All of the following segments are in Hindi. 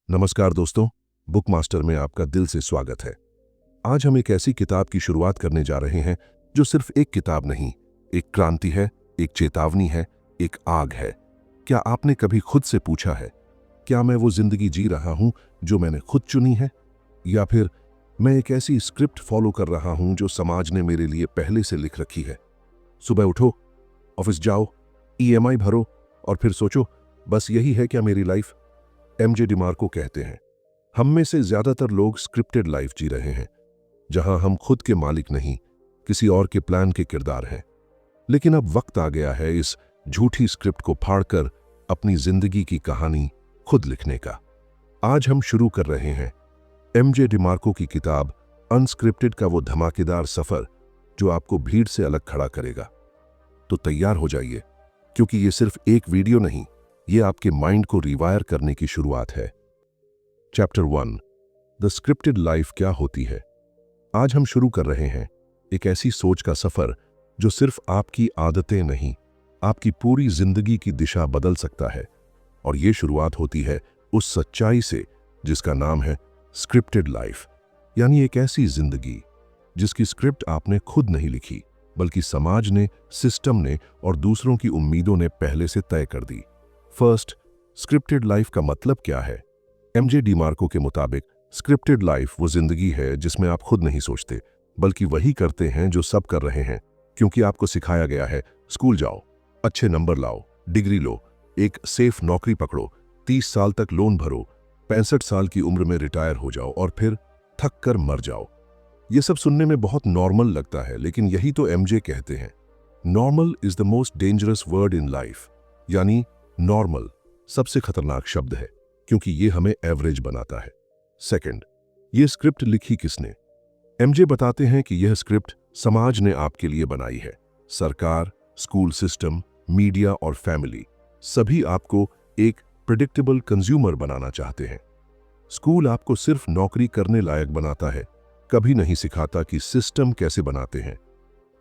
नमस्कार दोस्तों, बुक मास्टर में आपका दिल से स्वागत है। आज हम एक ऐसी किताब की शुरुआत करने जा रहे हैं जो सिर्फ एक किताब नहीं, एक क्रांति है, एक चेतावनी है, एक आग है। क्या आपने कभी खुद से पूछा है, क्या मैं वो जिंदगी जी रहा हूं जो मैंने खुद चुनी है, या फिर मैं एक ऐसी स्क्रिप्ट फॉलो कर रहा हूं जो समाज ने मेरे लिए पहले से लिख रखी है? सुबह उठो, ऑफिस जाओ, ईएमआई भरो और फिर सोचो, बस यही है क्या मेरी लाइफ? एमजे डिमार्को कहते हैं, हम में से ज्यादातर लोग स्क्रिप्टेड लाइफ जी रहे हैं, जहां हम खुद के मालिक नहीं, किसी और के प्लान के किरदार हैं। लेकिन अब वक्त आ गया है इस झूठी स्क्रिप्ट को फाड़कर अपनी जिंदगी की कहानी खुद लिखने का। आज हम शुरू कर रहे हैं एमजे डिमार्को की किताब अनस्क्रिप्टेड का वो धमाकेदार सफर जो आपको भीड़ से अलग खड़ा करेगा। तो तैयार हो जाइए, क्योंकि ये सिर्फ एक वीडियो नहीं, ये आपके माइंड को रिवायर करने की शुरुआत है। चैप्टर 1, द स्क्रिप्टेड लाइफ क्या होती है। आज हम शुरू कर रहे हैं एक ऐसी सोच का सफर जो सिर्फ आपकी आदतें नहीं, आपकी पूरी जिंदगी की दिशा बदल सकता है। और ये शुरुआत होती है उस सच्चाई से जिसका नाम है स्क्रिप्टेड लाइफ, यानी एक ऐसी जिंदगी जिसकी स्क्रिप्ट आपने खुद नहीं लिखी, बल्कि समाज ने, सिस्टम ने और दूसरों की उम्मीदों ने पहले से तय कर दी। फर्स्ट, स्क्रिप्टेड लाइफ का मतलब क्या है? एमजे डिमार्को के मुताबिक स्क्रिप्टेड लाइफ वो जिंदगी है जिसमें आप खुद नहीं सोचते, बल्कि वही करते हैं जो सब कर रहे हैं, क्योंकि आपको सिखाया गया है, स्कूल जाओ, अच्छे नंबर लाओ, डिग्री लो, एक सेफ नौकरी पकड़ो, 30 साल तक लोन भरो, 65 साल की उम्र में रिटायर हो जाओ और फिर थक कर मर जाओ। ये सब सुनने में बहुत नॉर्मल लगता है, लेकिन यही तो एमजे कहते हैं, normal is the most dangerous word in life. यानी नॉर्मल सबसे खतरनाक शब्द है, क्योंकि ये हमें एवरेज बनाता है। सेकंड, ये स्क्रिप्ट लिखी किसने? एमजे बताते हैं कि यह स्क्रिप्ट समाज ने आपके लिए बनाई है। सरकार, स्कूल सिस्टम, मीडिया और फैमिली, सभी आपको एक प्रेडिक्टेबल कंज्यूमर बनाना चाहते हैं। स्कूल आपको सिर्फ नौकरी करने लायक बनाता है, कभी नहीं सिखाता कि सिस्टम कैसे बनाते हैं।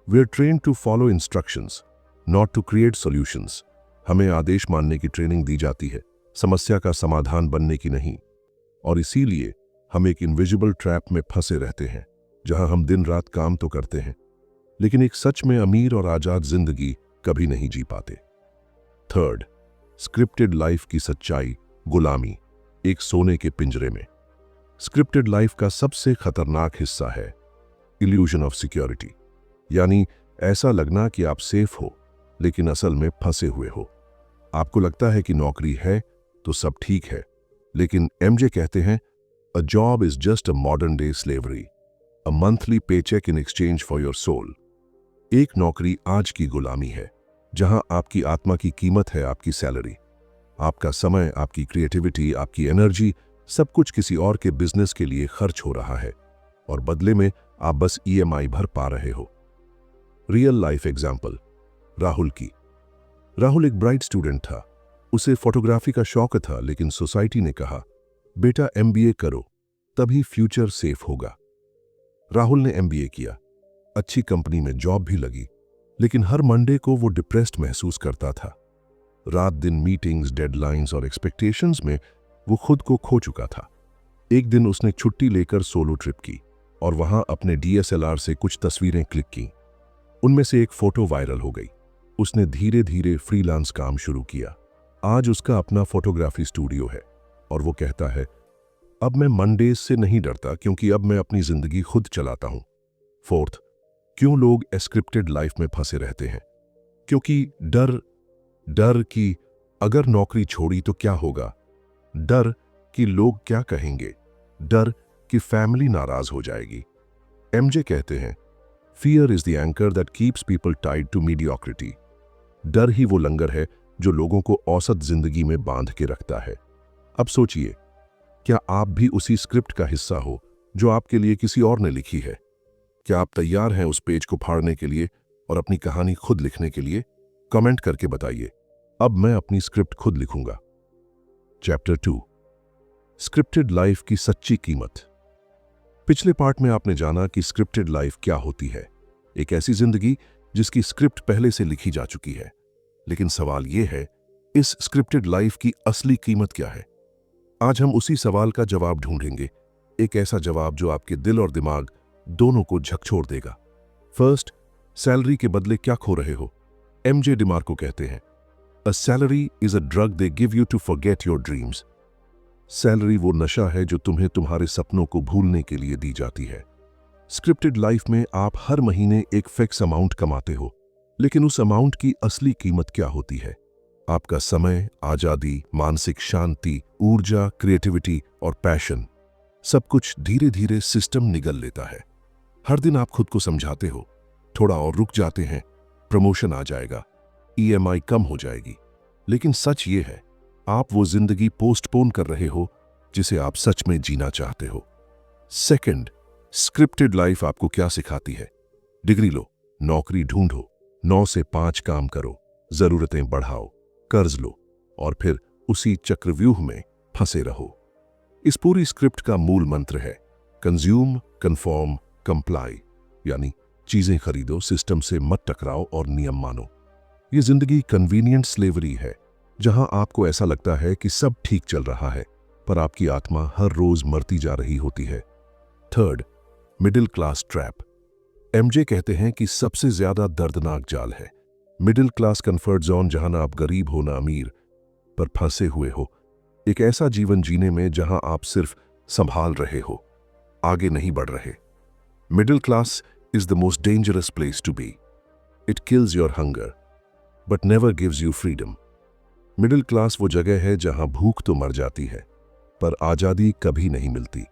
We are trained to follow instructions, not to create solutions. हमें आदेश मानने की ट्रेनिंग दी जाती है, समस्या का समाधान बनने की नहीं। और इसीलिए हम एक इनविजिबल ट्रैप में फंसे रहते हैं, जहां हम दिन रात काम तो करते हैं, लेकिन एक सच में अमीर और आजाद जिंदगी कभी नहीं जी पाते। थर्ड, स्क्रिप्टेड लाइफ की सच्चाई, गुलामी, एक सोने के पिंजरे में। स्क्रिप्टेड लाइफ का सबसे खतरनाक हिस्सा है इल्यूजन ऑफ सिक्योरिटी, यानी ऐसा लगना कि आप सेफ हो, लेकिन असल में फंसे हुए हो। आपको लगता है कि नौकरी है तो सब ठीक है, लेकिन एमजे कहते हैं, a job is just a modern day slavery, a monthly paycheck in exchange for your soul. एक नौकरी आज की गुलामी है, जहां आपकी आत्मा की कीमत है आपकी सैलरी। आपका समय, आपकी क्रिएटिविटी, आपकी एनर्जी, सब कुछ किसी और के बिजनेस के लिए खर्च हो रहा है, और बदले में आप बस ईएमआई भर पा रहे हो। रियल लाइफ एग्जाम्पल, राहुल की। राहुल एक ब्राइट स्टूडेंट था, उसे फोटोग्राफी का शौक था, लेकिन सोसाइटी ने कहा, बेटा एमबीए करो, तभी फ्यूचर सेफ होगा। राहुल ने एमबीए किया, अच्छी कंपनी में जॉब भी लगी, लेकिन हर मंडे को वो डिप्रेस्ड महसूस करता था। रात दिन मीटिंग्स, डेडलाइंस और एक्सपेक्टेशंस में वो खुद को खो चुका था। एक दिन उसने छुट्टी लेकर सोलो ट्रिप की और वहां अपने डीएसएलआर से कुछ तस्वीरें क्लिक की। उनमें से एक फोटो वायरल हो गई। उसने धीरे धीरे फ्रीलांस काम शुरू किया। आज उसका अपना फोटोग्राफी स्टूडियो है और वो कहता है, अब मैं मंडेज से नहीं डरता, क्योंकि अब मैं अपनी जिंदगी खुद चलाता हूं। फोर्थ, क्यों लोग स्क्रिप्टेड लाइफ में फंसे रहते हैं? क्योंकि डर कि अगर नौकरी छोड़ी तो क्या होगा, डर कि लोग क्या कहेंगे, डर कि फैमिली नाराज हो जाएगी। एमजे कहते हैं, fear is the anchor that keeps people tied to mediocrity. डर ही वो लंगर है जो लोगों को औसत जिंदगी में बांध के रखता है। अब सोचिए, क्या आप भी उसी स्क्रिप्ट का हिस्सा हो जो आपके लिए किसी और ने लिखी है? क्या आप तैयार हैं उस पेज को फाड़ने के लिए और अपनी कहानी खुद लिखने के लिए? कमेंट करके बताइए, अब मैं अपनी स्क्रिप्ट खुद लिखूंगा। चैप्टर 2, स्क्रिप्टेड लाइफ की सच्ची कीमत। पिछले पार्ट में आपने जाना कि स्क्रिप्टेड लाइफ क्या होती है, एक ऐसी जिंदगी जिसकी स्क्रिप्ट पहले से लिखी जा चुकी है। लेकिन सवाल यह है, इस स्क्रिप्टेड लाइफ की असली कीमत क्या है? आज हम उसी सवाल का जवाब ढूंढेंगे, एक ऐसा जवाब जो आपके दिल और दिमाग दोनों को झकझोर देगा। फर्स्ट, सैलरी के बदले क्या खो रहे हो? एमजे डिमार्को कहते हैं, a salary is a drug they give you to forget your dreams. Salary वो नशा है जो तुम्हें तुम्हारे सपनों को भूलने के लिए दी जाती है। स्क्रिप्टेड लाइफ में आप हर महीने एक फिक्स अमाउंट कमाते हो, लेकिन उस अमाउंट की असली कीमत क्या होती है? आपका समय, आजादी, मानसिक शांति, ऊर्जा, क्रिएटिविटी और पैशन, सब कुछ धीरे धीरे सिस्टम निगल लेता है। हर दिन आप खुद को समझाते हो, थोड़ा और रुक जाते हैं, प्रमोशन आ जाएगा, ईएमआई कम हो जाएगी। लेकिन सच ये है, आप वो जिंदगी पोस्टपोन कर रहे हो जिसे आप सच में जीना चाहते हो। सेकंड, स्क्रिप्टेड लाइफ आपको क्या सिखाती है? डिग्री लो, नौकरी ढूंढो, 9 से 5 काम करो, जरूरतें बढ़ाओ, कर्ज लो और फिर उसी चक्रव्यूह में फंसे रहो। इस पूरी स्क्रिप्ट का मूल मंत्र है कंज्यूम, कंफॉर्म, कंप्लाई, यानी चीजें खरीदो, सिस्टम से मत टकराओ और नियम मानो। ये जिंदगी कन्वीनियंट स्लेवरी है, जहां आपको ऐसा लगता है कि सब ठीक चल रहा है, पर आपकी आत्मा हर रोज मरती जा रही होती है। Third, middle class trap. MJ कहते हैं कि सबसे ज्यादा दर्दनाक जाल है मिडिल क्लास कंफर्ट जोन, जहां ना आप गरीब हो ना अमीर, पर फंसे हुए हो एक ऐसा जीवन जीने में जहां आप सिर्फ संभाल रहे हो, आगे नहीं बढ़ रहे। Middle class is the most dangerous place to be. It kills your hunger but never gives you freedom. Middle class वो जगह है जहां भूख तो मर जाती है, पर आजादी कभी नहीं मिलती।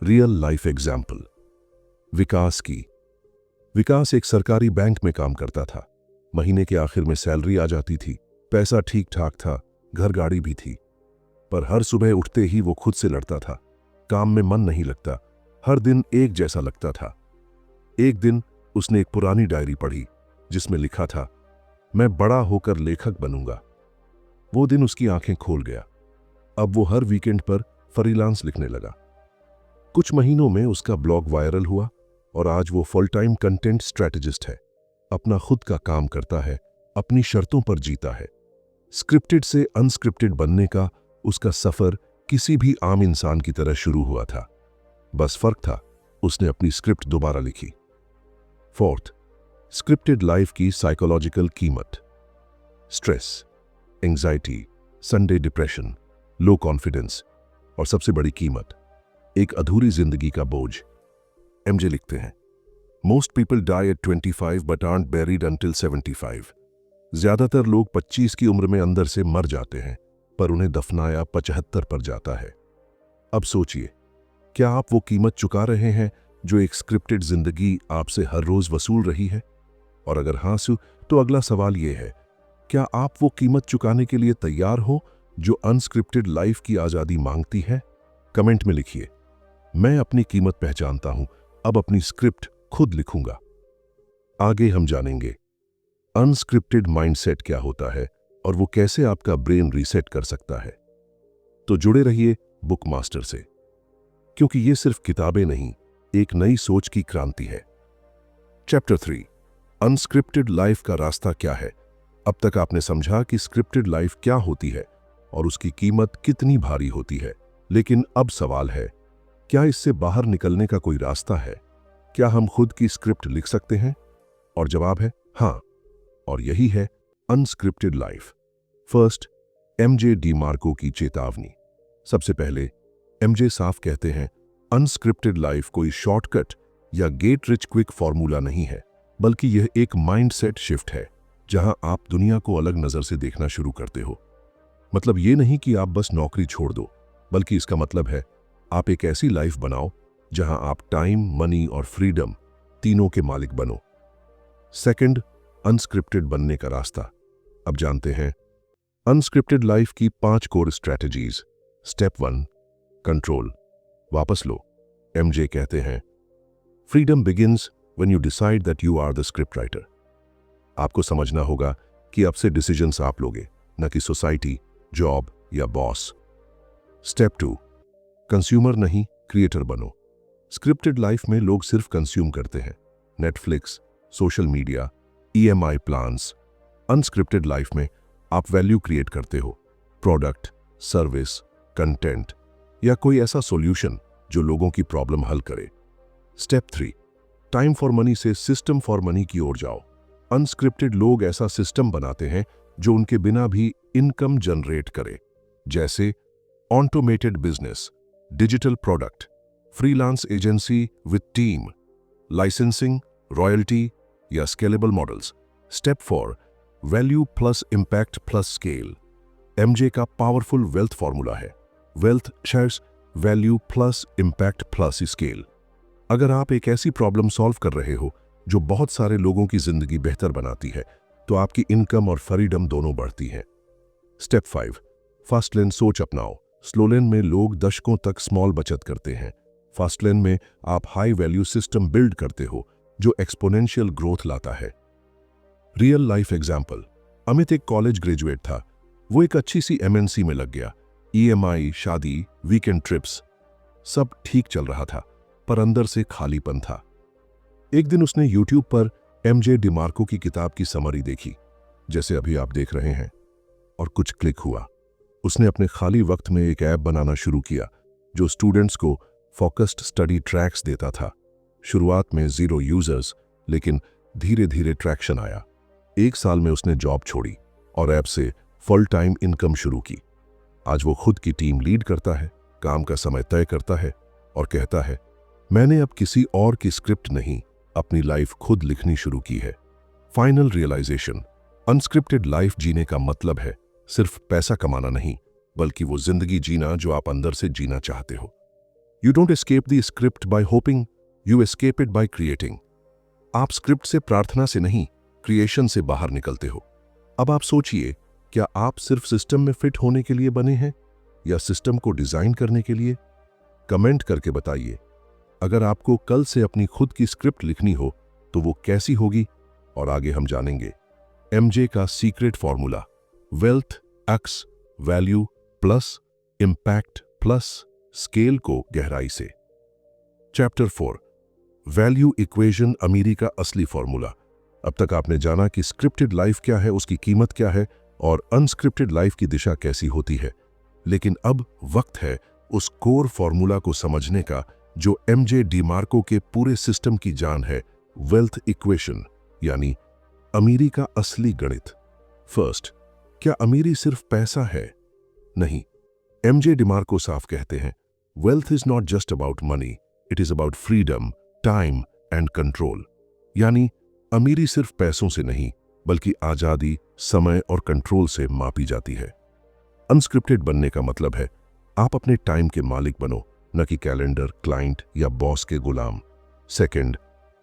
रियल लाइफ एग्जाम्पल विकास की। विकास एक सरकारी बैंक में काम करता था। महीने के आखिर में सैलरी आ जाती थी, पैसा ठीक ठाक था, घर गाड़ी भी थी, पर हर सुबह उठते ही वो खुद से लड़ता था। काम में मन नहीं लगता, हर दिन एक जैसा लगता था। एक दिन उसने एक पुरानी डायरी पढ़ी जिसमें लिखा था, मैं बड़ा होकर लेखक बनूंगा। वो दिन उसकी आंखें खोल गया। अब वो हर वीकेंड पर फ्रीलांस लिखने लगा। कुछ महीनों में उसका ब्लॉग वायरल हुआ और आज वो फुल टाइम कंटेंट स्ट्रेटेजिस्ट है। अपना खुद का काम करता है, अपनी शर्तों पर जीता है। स्क्रिप्टेड से अनस्क्रिप्टेड बनने का उसका सफर किसी भी आम इंसान की तरह शुरू हुआ था, बस फर्क था उसने अपनी स्क्रिप्ट दोबारा लिखी। फोर्थ, स्क्रिप्टेड लाइफ की साइकोलॉजिकल कीमत। Stress, anxiety, Sunday depression, low confidence और सबसे बड़ी कीमत, एक अधूरी जिंदगी का बोझ। एमजे लिखते हैं, most people die at 25 but aren't buried until 75। ज्यादातर लोग 25 की उम्र में अंदर से मर जाते हैं, पर उन्हें दफनाया 75 पर जाता है। अब सोचिए, क्या आप वो कीमत चुका रहे हैं जो एक स्क्रिप्टेड जिंदगी आपसे हर रोज वसूल रही है? और अगर हाँ तो अगला सवाल यह है, क्या आप वो कीमत चुकाने के लिए तैयार हो जो अनस्क्रिप्टेड लाइफ की आजादी मांगती है? कमेंट में लिखिए, मैं अपनी कीमत पहचानता हूं, अब अपनी स्क्रिप्ट खुद लिखूंगा। आगे हम जानेंगे अनस्क्रिप्टेड माइंडसेट क्या होता है और वो कैसे आपका ब्रेन रीसेट कर सकता है। तो जुड़े रहिए बुक मास्टर से, क्योंकि ये सिर्फ किताबें नहीं, एक नई सोच की क्रांति है। चैप्टर 3, अनस्क्रिप्टेड लाइफ का रास्ता क्या है। अब तक आपने समझा कि स्क्रिप्टेड लाइफ क्या होती है और उसकी कीमत कितनी भारी होती है, लेकिन अब सवाल है, क्या इससे बाहर निकलने का कोई रास्ता है? क्या हम खुद की स्क्रिप्ट लिख सकते हैं? और जवाब है हाँ, और यही है unscripted life. First, MJ DeMarco की चेतावनी। सबसे पहले एमजे साफ कहते हैं, अनस्क्रिप्टेड लाइफ कोई शॉर्टकट या गेट रिच क्विक फॉर्मूला नहीं है, बल्कि यह एक माइंडसेट शिफ्ट है जहां आप दुनिया को अलग नजर से देखना शुरू करते हो। मतलब ये नहीं कि आप बस नौकरी छोड़ दो, बल्कि इसका मतलब है आप एक ऐसी लाइफ बनाओ जहां आप टाइम, मनी और फ्रीडम तीनों के मालिक बनो। सेकंड, अनस्क्रिप्टेड बनने का रास्ता। अब जानते हैं अनस्क्रिप्टेड लाइफ की 5 कोर स्ट्रैटेजीज। Step 1, control. वापस लो। एमजे कहते हैं, freedom begins when you decide that you are the script writer. आपको समझना होगा कि अब से डिसीजंस आप लोगे, न कि सोसाइटी, जॉब या बॉस। स्टेप 2, कंज्यूमर नहीं, क्रिएटर बनो। स्क्रिप्टेड लाइफ में लोग सिर्फ कंज्यूम करते हैं, Netflix, social media, EMI plans. Unscripted life में आप वैल्यू क्रिएट करते हो, प्रोडक्ट, सर्विस, कंटेंट या कोई ऐसा सॉल्यूशन जो लोगों की प्रॉब्लम हल करे। स्टेप 3, टाइम फॉर मनी से सिस्टम फॉर मनी की ओर जाओ। अनस्क्रिप्टेड लोग ऐसा सिस्टम बनाते हैं जो उनके बिना भी इनकम जनरेट करे, जैसे automated business, digital product, freelance agency with team, licensing, royalty या scalable models. Step 4, value plus impact plus scale. MJ का पावरफुल वेल्थ फॉर्मूला है, wealth shares value plus impact plus scale. अगर आप एक ऐसी प्रॉब्लम सॉल्व कर रहे हो जो बहुत सारे लोगों की जिंदगी बेहतर बनाती है, तो आपकी इनकम और फ्रीडम दोनों बढ़ती हैं। स्टेप 5, फास्ट लेन सोच अपनाओ। स्लो लेन में लोग दशकों तक स्मॉल बचत करते हैं। फास्ट लेन में आप हाई वैल्यू सिस्टम बिल्ड करते हो जो एक्सपोनेंशियल ग्रोथ लाता है। रियल लाइफ एग्जाम्पल, अमित एक कॉलेज ग्रेजुएट था। वो एक अच्छी सी एमएनसी में लग गया। ईएमआई, शादी, वीकेंड ट्रिप्स, सब ठीक चल रहा था, पर अंदर से खालीपन था। एक दिन उसने यूट्यूब पर एमजे डिमार्को की किताब की समरी देखी, जैसे अभी आप देख रहे हैं, और कुछ क्लिक हुआ। उसने अपने खाली वक्त में एक ऐप बनाना शुरू किया जो स्टूडेंट्स को फोकस्ड स्टडी ट्रैक्स देता था। शुरुआत में 0 यूजर्स, लेकिन धीरे धीरे ट्रैक्शन आया। 1 साल में उसने जॉब छोड़ी और ऐप से फुल टाइम इनकम शुरू की। आज वो खुद की टीम लीड करता है, काम का समय तय करता है और कहता है, मैंने अब किसी और की स्क्रिप्ट नहीं, अपनी लाइफ खुद लिखनी शुरू की है। फाइनल रियलाइजेशन, अनस्क्रिप्टेड लाइफ जीने का मतलब है सिर्फ पैसा कमाना नहीं, बल्कि वो जिंदगी जीना जो आप अंदर से जीना चाहते हो। You don't escape the script bye hopping, you escape it by creating. आप स्क्रिप्ट से, प्रार्थना से नहीं, क्रिएशन से बाहर निकलते हो। अब आप सोचिए, क्या आप सिर्फ सिस्टम में फिट होने के लिए बने हैं या सिस्टम को डिजाइन करने के लिए? कमेंट करके बताइए। अगर आपको कल से अपनी खुद की स्क्रिप्ट लिखनी हो तो वो कैसी होगी? और आगे हम जानेंगे एमजे का secret formula, wealth x value plus impact plus scale को गहराई से। चैप्टर 4, वैल्यू इक्वेशन, अमीरी का असली फॉर्मूला। अब तक आपने जाना कि स्क्रिप्टेड लाइफ क्या है, उसकी कीमत क्या है और अनस्क्रिप्टेड लाइफ की दिशा कैसी होती है। लेकिन अब वक्त है उस कोर फॉर्मूला को समझने का जो एमजे डिमार्को के पूरे सिस्टम की जान है, वेल्थ इक्वेशन, यानी अमीरी का असली गणित। फर्स्ट, क्या अमीरी सिर्फ पैसा है? नहीं, एमजे डिमार्को साफ कहते हैं, wealth is not just about money, it is about freedom, time and control. यानी अमीरी सिर्फ पैसों से नहीं, बल्कि आजादी, समय और कंट्रोल से मापी जाती है। अनस्क्रिप्टेड बनने का मतलब है आप अपने टाइम के मालिक बनो, न कि कैलेंडर, क्लाइंट या बॉस के गुलाम। सेकंड,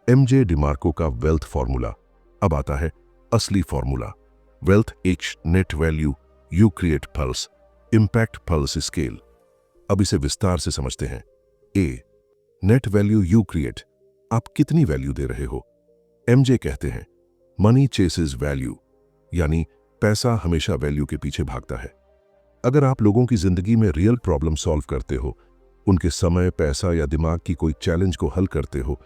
एमजे डिमार्को का वेल्थ फॉर्मूला। अब आता है असली formula, wealth H net value you create pulse, impact pulse scale. अब इसे विस्तार से समझते हैं। ए, नेट वैल्यू यू क्रिएट, आप कितनी वैल्यू दे रहे हो? एमजे कहते हैं, मनी चेसेस वैल्यू, यानी पैसा हमेशा वैल्यू के पीछे भागता है। अगर आप लोगों की जिंदगी में रियल प्रॉब्लम सॉल्व करते हो, उनके समय, पैसा या दिमाग की कोई चैलेंज को हल करते हो,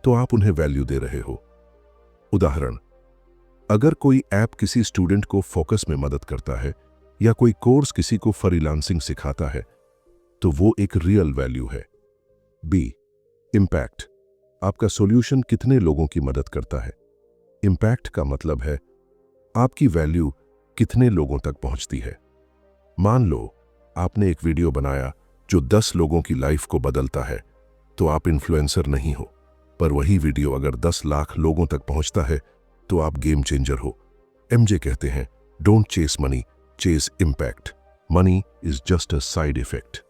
तो आप उन्हें वैल्यू दे रहे हो। उदाहरण, अगर कोई ऐप किसी स्टूडेंट को फोकस में मदद करता है या कोई कोर्स किसी को फ्रीलांसिंग सिखाता है, तो वो एक रियल वैल्यू है। बी, इंपैक्ट, आपका सॉल्यूशन कितने लोगों की मदद करता है? इंपैक्ट का मतलब है आपकी वैल्यू कितने लोगों तक पहुंचती है। मान लो आपने एक वीडियो बनाया जो 10 लोगों की लाइफ को बदलता है, तो आप इन्फ्लुएंसर नहीं हो। पर वही वीडियो अगर 10 लाख लोगों तक पहुंचता है, तो आप गेम चेंजर हो। एमजे कहते हैं, don't chase money, chase impact. Money is just a side effect.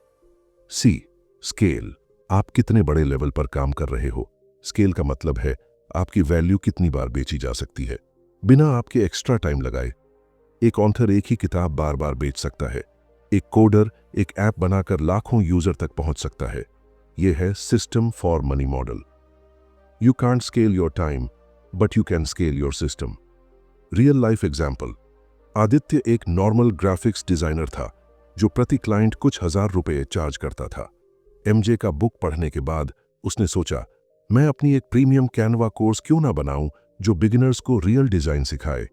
See, scale, आप कितने बड़े लेवल पर काम कर रहे हो। स्केल का मतलब है आपकी वैल्यू कितनी बार बेची जा सकती है बिना आपके एक्स्ट्रा टाइम लगाए। एक ऑथर एक ही किताब बार बार बेच सकता है। एक कोडर एक ऐप बनाकर लाखों यूजर तक पहुंच सकता है। यह है system for money model. You can't scale your time, but you can scale your system. Real life example, Aditya एक नॉर्मल ग्राफिक्स डिजाइनर था जो प्रति क्लाइंट कुछ हजार रुपए चार्ज करता था। एमजे का बुक पढ़ने के बाद उसने सोचा, मैं अपनी एक प्रीमियम कैनवा कोर्स क्यों ना बनाऊं जो बिगिनर्स को रियल डिजाइन सिखाए।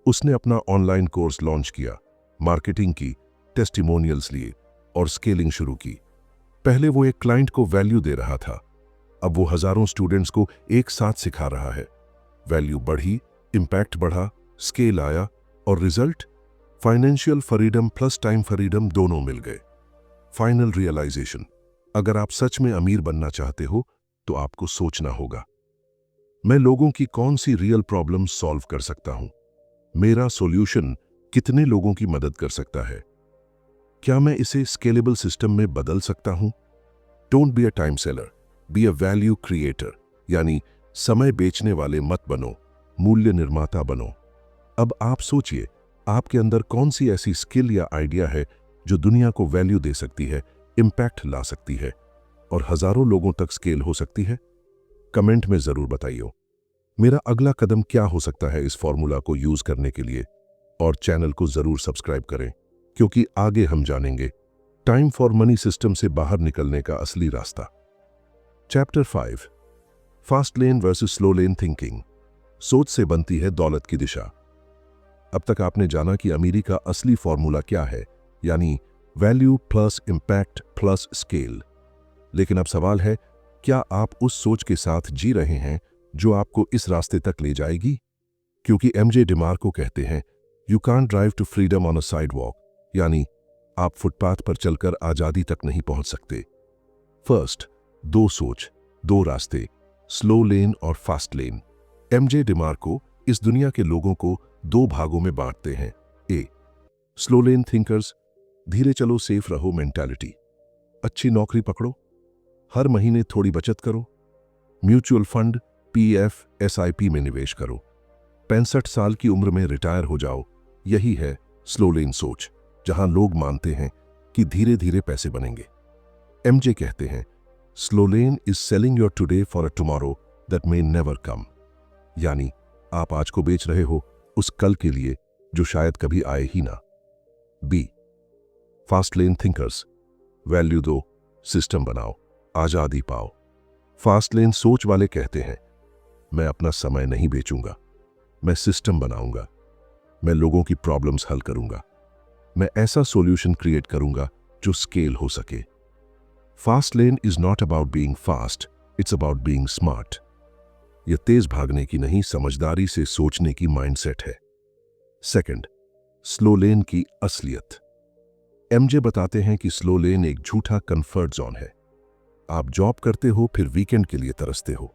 उसने अपना ऑनलाइन कोर्स लॉन्च किया, मार्केटिंग की, टेस्टिमोनियल्स लिए और स्केलिंग शुरू की। पहले वो एक क्लाइंट को वैल्यू दे रहा था, अब वो हजारों स्टूडेंट्स को एक साथ सिखा रहा है। वैल्यू बढ़ी, इंपैक्ट बढ़ा, स्केल आया और result financial freedom plus time freedom दोनों मिल गए। फाइनल रियलाइजेशन, अगर आप सच में अमीर बनना चाहते हो तो आपको सोचना होगा, मैं लोगों की कौन सी रियल प्रॉब्लम सॉल्व कर सकता हूं? मेरा सॉल्यूशन कितने लोगों की मदद कर सकता है? क्या मैं इसे स्केलेबल सिस्टम में बदल सकता हूं? Don't be a time seller, be a value creator, यानी समय बेचने वाले मत बनो, मूल्य निर्माता बनो। अब आप सोचिए, आपके अंदर कौन सी ऐसी स्किल या आइडिया है जो दुनिया को वैल्यू दे सकती है, इंपैक्ट ला सकती है और हजारों लोगों तक स्केल हो सकती है? कमेंट में जरूर बताइए। मेरा अगला कदम क्या हो सकता है इस फॉर्मूला को यूज करने के लिए? और चैनल को जरूर सब्सक्राइब करें, क्योंकि आगे हम जानेंगे टाइम फॉर मनी सिस्टम से बाहर निकलने का असली रास्ता। Chapter 5, fast lane versus slow लेन थिंकिंग। सोच से बनती है दौलत की दिशा। अब तक आपने जाना कि अमीरी का असली फॉर्मूला क्या है, यानी value plus impact plus scale. लेकिन अब सवाल है, क्या आप उस सोच के साथ जी रहे हैं जो आपको इस रास्ते तक ले जाएगी? क्योंकि एमजे डिमार्को कहते हैं, you can't drive to freedom on a sidewalk, यानी आप फुटपाथ पर चलकर आजादी तक नहीं पहुंच सकते। फर्स्ट, दो सोच, दो रास्ते, स्लो लेन और फास्ट लेन। एमजे डिमार्को इस दुनिया के लोगों को दो भागों में बांटते हैं। ए, स्लो लेन थिंकर्स, धीरे चलो सेफ रहो मेंटालिटी। अच्छी नौकरी पकड़ो, हर महीने थोड़ी बचत करो, म्यूचुअल फंड, पीएफ, एसआईपी में निवेश करो, 65 साल की उम्र में रिटायर हो जाओ। यही है स्लो लेन सोच, जहां लोग मानते हैं कि धीरे धीरे पैसे बनेंगे। एमजे कहते हैं, slow lane is selling your today for a tomorrow that may never come, यानी आप आज को बेच रहे हो उस कल के लिए जो शायद कभी आए ही ना। Be, fast lane thinkers, value दो, सिस्टम बनाओ, आजादी पाओ। फास्ट लेन सोच वाले कहते हैं, मैं अपना समय नहीं बेचूंगा, मैं सिस्टम बनाऊंगा, मैं लोगों की प्रॉब्लम्स हल करूंगा, मैं ऐसा सॉल्यूशन क्रिएट करूंगा जो स्केल हो सके। Fast lane is not about being fast, it's about being smart. यह तेज भागने की नहीं, समझदारी से सोचने की माइंडसेट है। सेकंड, स्लो लेन की असलियत। एमजे बताते हैं कि स्लो लेन एक झूठा कंफर्ट जोन है। आप जॉब करते हो, फिर वीकेंड के लिए तरसते हो,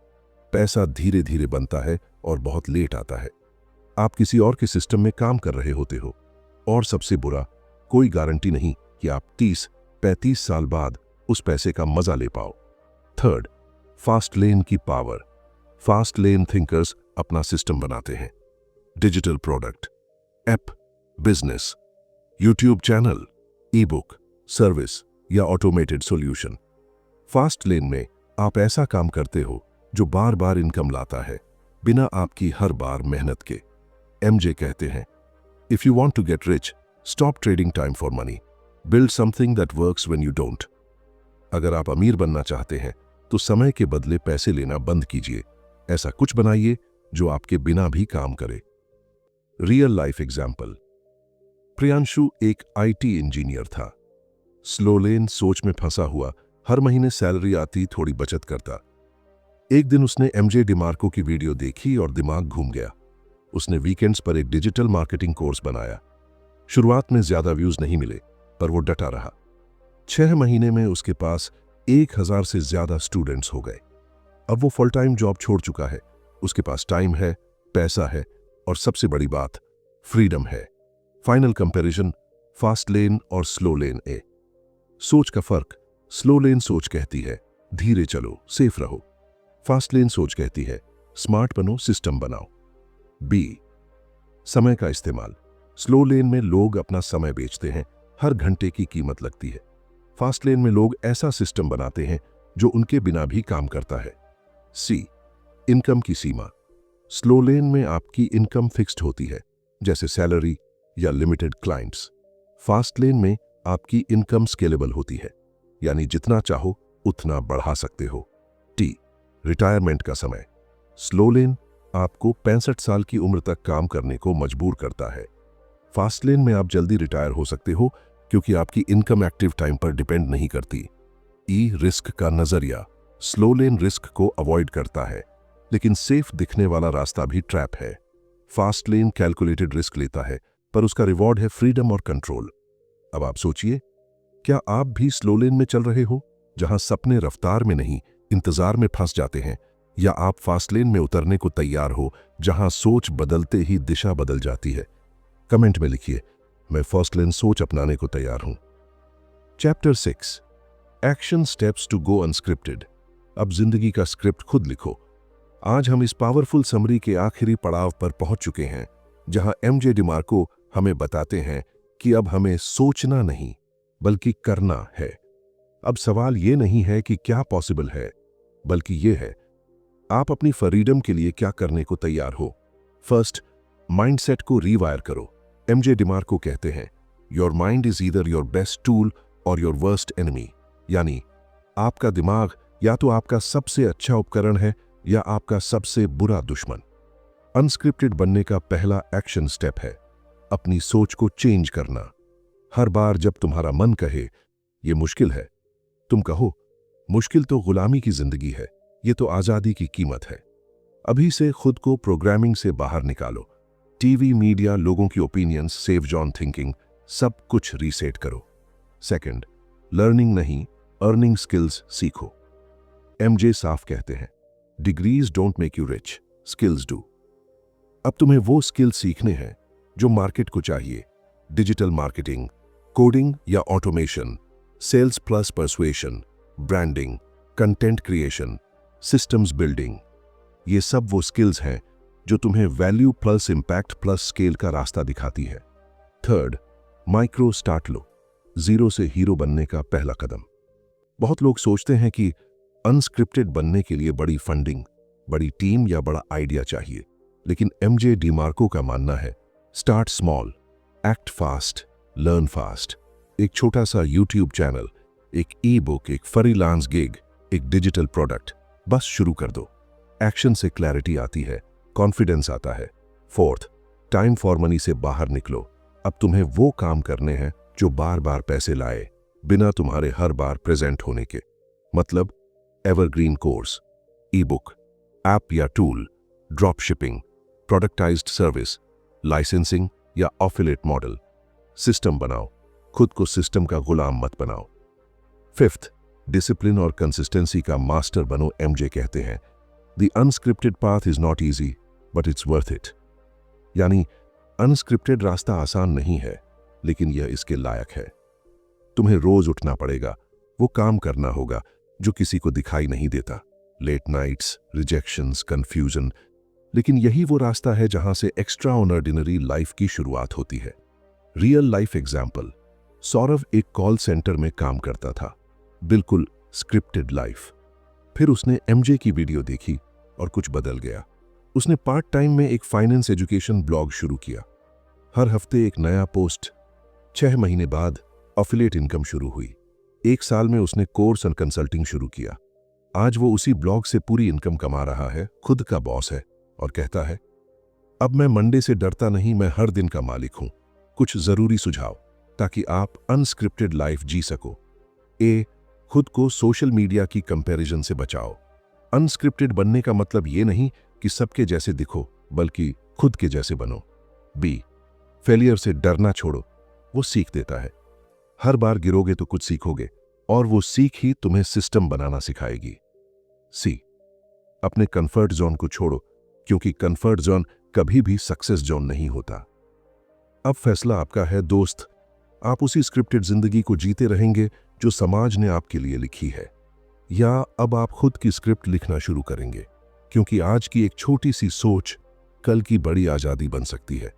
पैसा धीरे धीरे बनता है और बहुत लेट आता है। आप किसी और के सिस्टम में काम कर रहे होते हो, और सबसे बुरा, कोई गारंटी नहीं कि आप 30-35 साल बाद उस पैसे का मजा ले पाओ। थर्ड, फास्ट लेन की पावर। फास्ट लेन थिंकर्स अपना सिस्टम बनाते हैं, digital product, app, business, YouTube channel, ई बुक, सर्विस या ऑटोमेटेड सॉल्यूशन। फास्ट लेन में आप ऐसा काम करते हो जो बार बार इनकम लाता है, बिना आपकी हर बार मेहनत के। एमजे कहते हैं, if you want to get rich, stop trading time for money, build something that works when you don't. अगर आप अमीर बनना चाहते हैं तो समय के बदले पैसे लेना बंद कीजिए, ऐसा कुछ बनाइए जो आपके बिना भी काम करे। रियल लाइफ एग्जाम्पल, प्रियांशु एक आईटी इंजीनियर था। स्लो लेन सोच में फंसा हुआ, हर महीने सैलरी आती, थोड़ी बचत करता। एक दिन उसने एमजे डिमार्को की वीडियो देखी और दिमाग घूम गया। उसने वीकेंड्स पर एक डिजिटल मार्केटिंग कोर्स बनाया। शुरुआत में ज्यादा व्यूज नहीं मिले, पर वो डटा रहा। 6 महीने में उसके पास 1000 से ज्यादा स्टूडेंट्स हो गए। अब वो फुल टाइम जॉब छोड़ चुका है, उसके पास टाइम है, पैसा है और सबसे बड़ी बात, फ्रीडम है। फाइनल कंपैरिजन, फास्ट लेन और स्लो लेन। ए, सोच का फर्क। स्लो लेन सोच कहती है, धीरे चलो, सेफ रहो। फास्ट लेन सोच कहती है, स्मार्ट बनो, सिस्टम बनाओ। बी, समय का इस्तेमाल। स्लो लेन में लोग अपना समय बेचते हैं, हर घंटे की कीमत लगती है। फास्ट लेन में लोग ऐसा सिस्टम बनाते हैं जो उनके बिना भी काम करता है। सी, इनकम की सीमा। स्लो लेन में आपकी इनकम फिक्स्ड होती है, जैसे सैलरी या लिमिटेड क्लाइंट्स। फास्ट लेन में आपकी इनकम स्केलेबल होती है, यानी जितना चाहो उतना बढ़ा सकते हो। टी, रिटायरमेंट का समय। स्लो लेन आपको 65 साल की उम्र तक काम करने को मजबूर करता है। फास्ट लेन में आप जल्दी रिटायर हो सकते हो क्योंकि आपकी इनकम एक्टिव टाइम पर डिपेंड नहीं करती। ई रिस्क का नजरिया स्लो लेन रिस्क को अवॉइड करता है, लेकिन सेफ दिखने वाला रास्ता भी ट्रैप है। फास्ट लेन कैलकुलेटेड रिस्क लेता है, पर उसका रिवॉर्ड है फ्रीडम और कंट्रोल। अब आप सोचिए, क्या आप भी स्लो लेन में चल रहे हो, जहां सपने रफ्तार में नहीं इंतजार में फंस जाते हैं, या आप फास्ट लेन में उतरने को तैयार हो, जहां सोच बदलते ही दिशा बदल जाती है? कमेंट में लिखिए, मैं फास्ट लेन सोच अपनाने को तैयार हूं। Chapter 6, action steps to go unscripted. अब जिंदगी का स्क्रिप्ट खुद लिखो। आज हम इस पावरफुल समरी के आखिरी पड़ाव पर पहुंच चुके हैं, जहां एमजे डिमार्को हमें बताते हैं कि अब हमें सोचना नहीं बल्कि करना है। अब सवाल ये नहीं है कि क्या पॉसिबल है, बल्कि ये है आप अपनी फ्रीडम के लिए क्या करने को तैयार हो। फर्स्ट, माइंडसेट को रीवायर करो। एमजे डिमार्को कहते हैं, your mind is either your best tool और योर वर्स्ट एनिमी। यानी आपका दिमाग या तो आपका सबसे अच्छा उपकरण है या आपका सबसे बुरा दुश्मन। अनस्क्रिप्टेड बनने का पहला एक्शन स्टेप है अपनी सोच को चेंज करना। हर बार जब तुम्हारा मन कहे ये मुश्किल है, तुम कहो मुश्किल तो गुलामी की जिंदगी है, ये तो आजादी की कीमत है। अभी से खुद को प्रोग्रामिंग से बाहर निकालो। टीवी, मीडिया, लोगों की ओपिनियंस, सेफ जॉन थिंकिंग, सब कुछ रीसेट करो। सेकंड, लर्निंग नहीं अर्निंग स्किल्स सीखो। एमजे साफ कहते हैं, degrees don't make you rich, skills do. अब तुम्हें वो स्किल सीखने हैं जो मार्केट को चाहिए। डिजिटल मार्केटिंग, कोडिंग या automation, sales plus persuasion, branding, content creation, systems building. ये सब वो स्किल्स हैं जो तुम्हें value plus impact plus scale का रास्ता दिखाती है। थर्ड, माइक्रो स्टार्ट लो। जीरो से हीरो बनने का पहला कदम। बहुत लोग सोचते हैं कि अनस्क्रिप्टेड बनने के लिए बड़ी फंडिंग, बड़ी टीम या बड़ा आइडिया चाहिए, लेकिन एमजे डिमार्को का मानना है, start small, act fast, learn fast. एक छोटा सा यूट्यूब चैनल, एक ई बुक, एक फ्रीलांस गिग, एक डिजिटल प्रोडक्ट, बस शुरू कर दो। एक्शन से क्लैरिटी आती है, कॉन्फिडेंस आता है। फोर्थ, टाइम फॉर मनी से बाहर निकलो। अब तुम्हें वो काम करने हैं जो बार बार पैसे लाए, बिना तुम्हारे हर बार प्रेजेंट होने के। मतलब evergreen course, e book, app या tool, drop shipping, productized service, licensing या एफिलिएट मॉडल। सिस्टम बनाओ, खुद को सिस्टम का गुलाम मत बनाओ। फिफ्थ, डिसिप्लिन और कंसिस्टेंसी का मास्टर बनो। एमजे कहते हैं, the unscripted path is not easy but it's worth it. यानी अनस्क्रिप्टेड रास्ता आसान नहीं है, लेकिन यह इसके लायक है। तुम्हें रोज उठना पड़ेगा, वो काम करना होगा जो किसी को दिखाई नहीं देता। लेट नाइट्स, रिजेक्शंस, कंफ्यूजन, लेकिन यही वो रास्ता है जहां से एक्स्ट्रा ऑर्डिनरी लाइफ की शुरुआत होती है। रियल लाइफ एग्जाम्पल, सौरभ एक कॉल सेंटर में काम करता था, बिल्कुल स्क्रिप्टेड लाइफ। फिर उसने एमजे की वीडियो देखी और कुछ बदल गया। उसने पार्ट टाइम में एक फाइनेंस एजुकेशन ब्लॉग शुरू किया। हर हफ्ते एक नया पोस्ट। 6 महीने बाद एफिलिएट इनकम शुरू हुई। 1 साल में उसने कोर्स और कंसल्टिंग शुरू किया। आज वो उसी ब्लॉग से पूरी इनकम कमा रहा है, खुद का बॉस है और कहता है, अब मैं मंडे से डरता नहीं, मैं हर दिन का मालिक हूं। कुछ जरूरी सुझाव ताकि आप अनस्क्रिप्टेड लाइफ जी सको। ए, खुद को सोशल मीडिया की कंपैरिजन से बचाओ। अनस्क्रिप्टेड बनने का मतलब ये नहीं कि सबके जैसे दिखो, बल्कि खुद के जैसे बनो। बी, फेलियर से डरना छोड़ो, वो सीख देता है। हर बार गिरोगे तो कुछ सीखोगे और वो सीख ही तुम्हें सिस्टम बनाना सिखाएगी। सी, अपने कंफर्ट जोन को छोड़ो, क्योंकि कंफर्ट जोन कभी भी सक्सेस जोन नहीं होता। अब फैसला आपका है दोस्त, आप उसी स्क्रिप्टेड जिंदगी को जीते रहेंगे जो समाज ने आपके लिए लिखी है, या अब आप खुद की स्क्रिप्ट लिखना शुरू करेंगे, क्योंकि आज की एक छोटी सी सोच कल की बड़ी आजादी बन सकती है।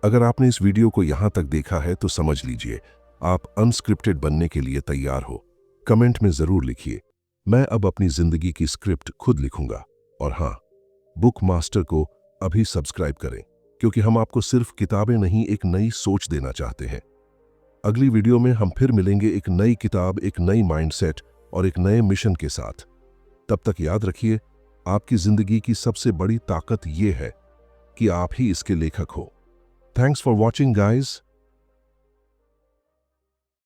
अगर आपने इस वीडियो को यहां तक देखा है तो समझ लीजिए आप अनस्क्रिप्टेड बनने के लिए तैयार हो। कमेंट में जरूर लिखिए, मैं अब अपनी जिंदगी की स्क्रिप्ट खुद लिखूंगा। और हां, बुक मास्टर को अभी सब्सक्राइब करें, क्योंकि हम आपको सिर्फ किताबें नहीं, एक नई सोच देना चाहते हैं। अगली वीडियो में हम फिर मिलेंगे एक नई किताब, एक नई माइंडसेट और एक नए मिशन के साथ। तब तक याद रखिए, आपकी जिंदगी की सबसे बड़ी ताकत यह है कि आप ही इसके लेखक हो। Thanks for watching guys.